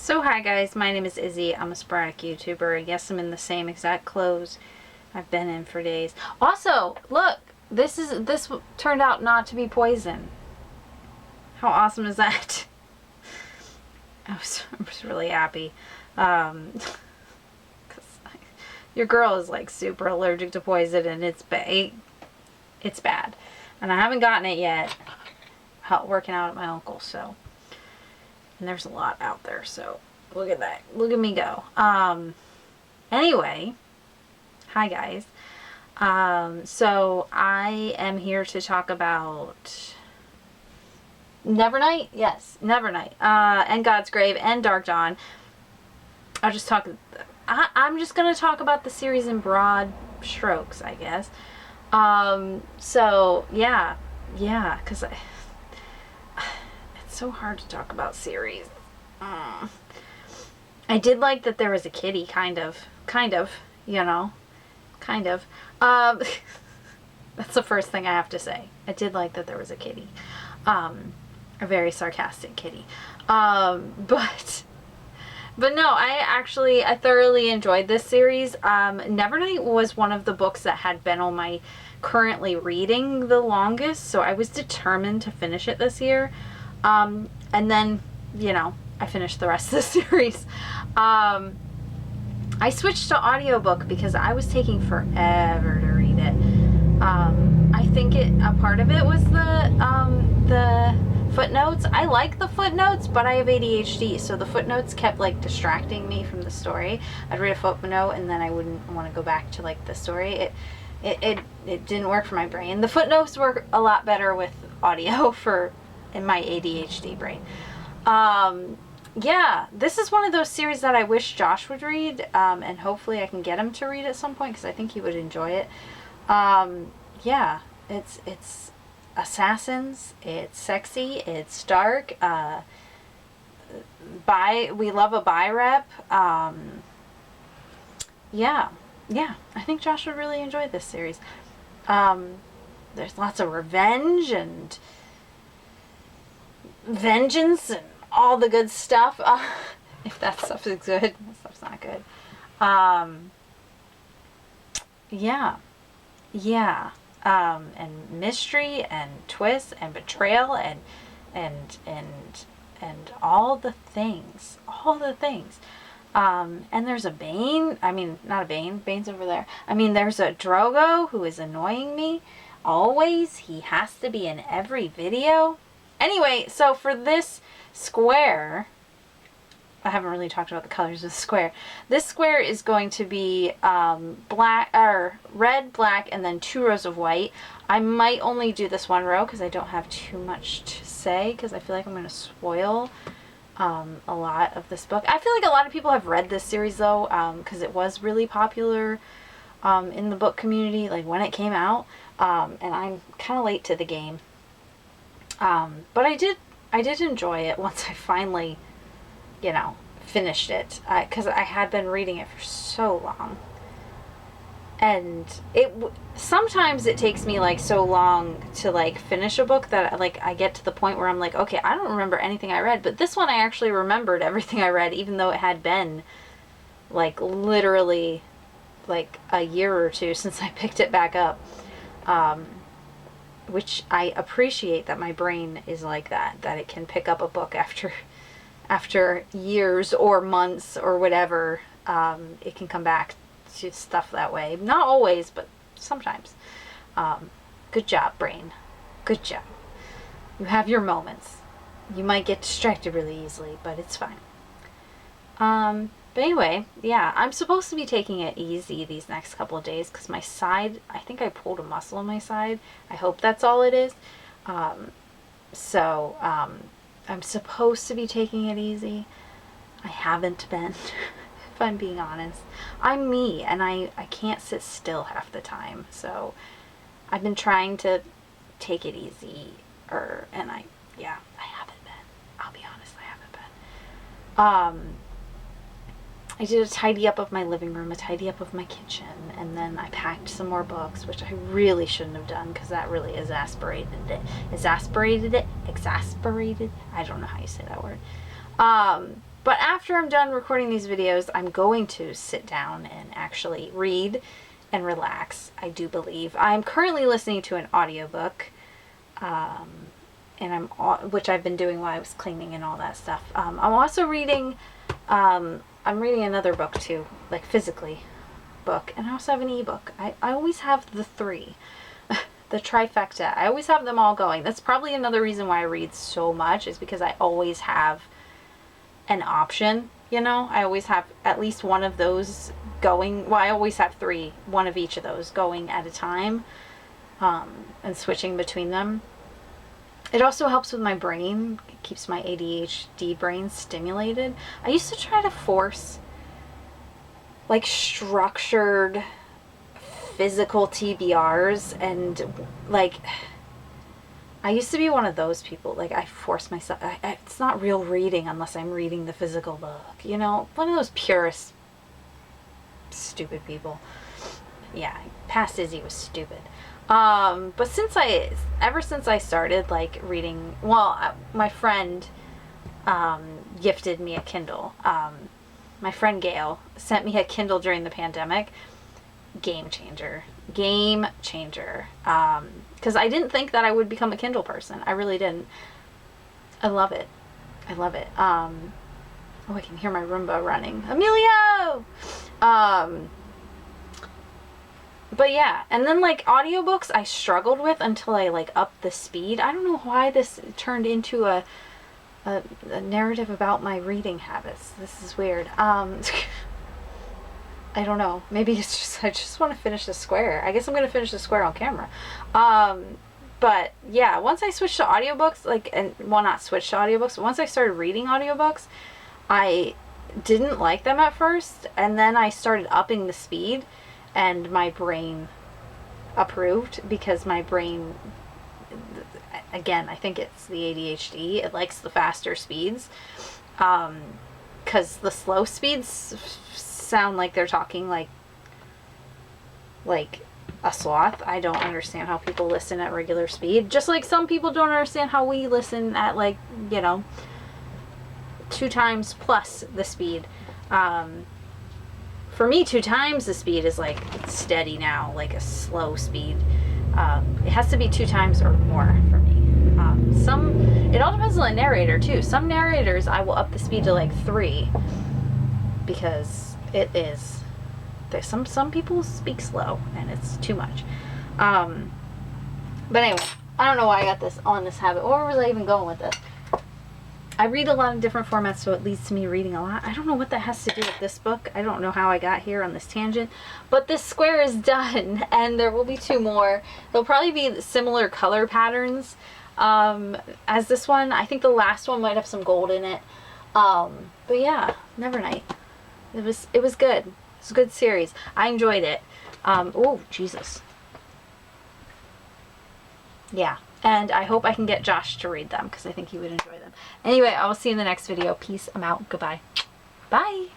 So hi guys, my name is Izzy. I'm a sporadic YouTuber. And yes, I'm in the same exact clothes I've been in for days. Also, look, this turned out not to be poison. How awesome is that? I was really happy. 'Cause your girl is like super allergic to poison and it's bad. And I haven't gotten it yet. Working out at my uncle's, so. And there's a lot out there, so look at that. Look at me go. Anyway, hi guys. So I am here to talk about Nevernight? Yes, Nevernight. And God's Grave and Dark Dawn. I'm just going to talk about the series in broad strokes, I guess. So yeah, because it's so hard to talk about series. I did like that there was a kitty, kind of, you know, kind of. That's the first thing I have to say. I did like that there was a kitty. A very sarcastic kitty. But no, I thoroughly enjoyed this series. Nevernight was one of the books that had been on my currently reading the longest, so I was determined to finish it this year. And then, you know, I finished the rest of the series. I switched to audiobook because I was taking forever to read it. I think a part of it was the footnotes. I like the footnotes, but I have ADHD, so the footnotes kept like distracting me from the story. I'd read a footnote and then I wouldn't want to go back to like the story. It didn't work for my brain. The footnotes work a lot better with audio in my ADHD brain. Yeah, this is one of those series that I wish Josh would read, and hopefully I can get him to read at some point because I think he would enjoy it. Yeah, it's assassins, it's sexy, it's dark. We love a bi rep. Yeah, I think Josh would really enjoy this series. There's lots of revenge and vengeance and all the good stuff. If that stuff is good, that stuff's not good. Yeah. And mystery and twists and betrayal and all the things. And there's a Bane. I mean, not a Bane. Bane's over there. I mean, there's a Drogo who is annoying me. Always. He has to be in every video. Anyway, so for this square, I haven't really talked about the colors of the square. This square is going to be red, black, and then 2 rows of white. I might only do this 1 row because I don't have too much to say because I feel like I'm going to spoil a lot of this book. I feel like a lot of people have read this series though, because it was really popular in the book community, like when it came out, and I'm kind of late to the game. But I did enjoy it once I finally, you know, finished it, because I had been reading it for so long, and sometimes it takes me like so long to like finish a book that like I get to the point where I'm like, okay, I don't remember anything I read, but this one I actually remembered everything I read, even though it had been like literally like a year or two since I picked it back up. Which I appreciate that my brain is like that it can pick up a book after years or months or whatever. It can come back to stuff that way. Not always, but sometimes. Good job, brain. Good job. You have your moments. You might get distracted really easily, but it's fine. But anyway, yeah, I'm supposed to be taking it easy these next couple of days because my side, I think I pulled a muscle on my side. I hope that's all it is. So I'm supposed to be taking it easy. I haven't been, if I'm being honest. I'm me, and I can't sit still half the time. So I've been trying to take it easy, and I haven't been. I'll be honest, I haven't been. I did a tidy up of my living room, a tidy up of my kitchen, and then I packed some more books, which I really shouldn't have done because that really exasperated it. I don't know how you say that word. But after I'm done recording these videos, I'm going to sit down and actually read and relax, I do believe. I'm currently listening to an audiobook, and which I've been doing while I was cleaning and all that stuff. I'm also reading, I'm reading another book too, like physically book, and I also have an ebook. I always have the three, the trifecta. I always have them all going. That's probably another reason why I read so much, is because I always have an option, you know? I always have at least one of those going. Well, I always have three, one of each of those going at a time, and switching between them. It also helps with my brain. It keeps my ADHD brain stimulated. I used to try to force like structured physical TBRs, and like I used to be one of those people. Like I force myself. It's not real reading unless I'm reading the physical book, you know? One of those purist stupid people. Yeah, past Izzy was stupid. But ever since I started like reading, well, my friend gifted me a Kindle. My friend Gail sent me a Kindle during the pandemic. Game changer. Game changer. Because I didn't think that I would become a Kindle person. I really didn't. I love it. I love it. Oh, I can hear my Roomba running. Emilio! But yeah, and then like audiobooks I struggled with until I like upped the speed. I don't know why this turned into a narrative about my reading habits. This is weird. I don't know. Maybe it's just I just want to finish the square. I guess I'm gonna finish the square on camera. But yeah, once I switched to audiobooks, not switched to audiobooks, but once I started reading audiobooks, I didn't like them at first, and then I started upping the speed, and my brain approved, because my brain, again, I think it's the ADHD. It likes the faster speeds, because the slow speeds sound like they're talking like a sloth. I don't understand how people listen at regular speed. Just like some people don't understand how we listen at 2 times plus the speed. For me, 2 times the speed is like steady now, like a slow speed. It has to be 2 times or more for me. It all depends on the narrator too. Some narrators I will up the speed to like 3, because it is. There's some people speak slow and it's too much. But anyway, I don't know why I got this habit. Where was I even going with this? I read a lot of different formats, so it leads to me reading a lot. I don't know what that has to do with this book. I don't know how I got here on this tangent. But this square is done, and there will be 2 more. They'll probably be similar color patterns as this one. I think the last one might have some gold in it. But yeah, Nevernight. It was good. It's a good series. I enjoyed it. Oh, Jesus. Yeah. And I hope I can get Josh to read them, because I think he would enjoy them. Anyway, I will see you in the next video. Peace. I'm out. Goodbye. Bye.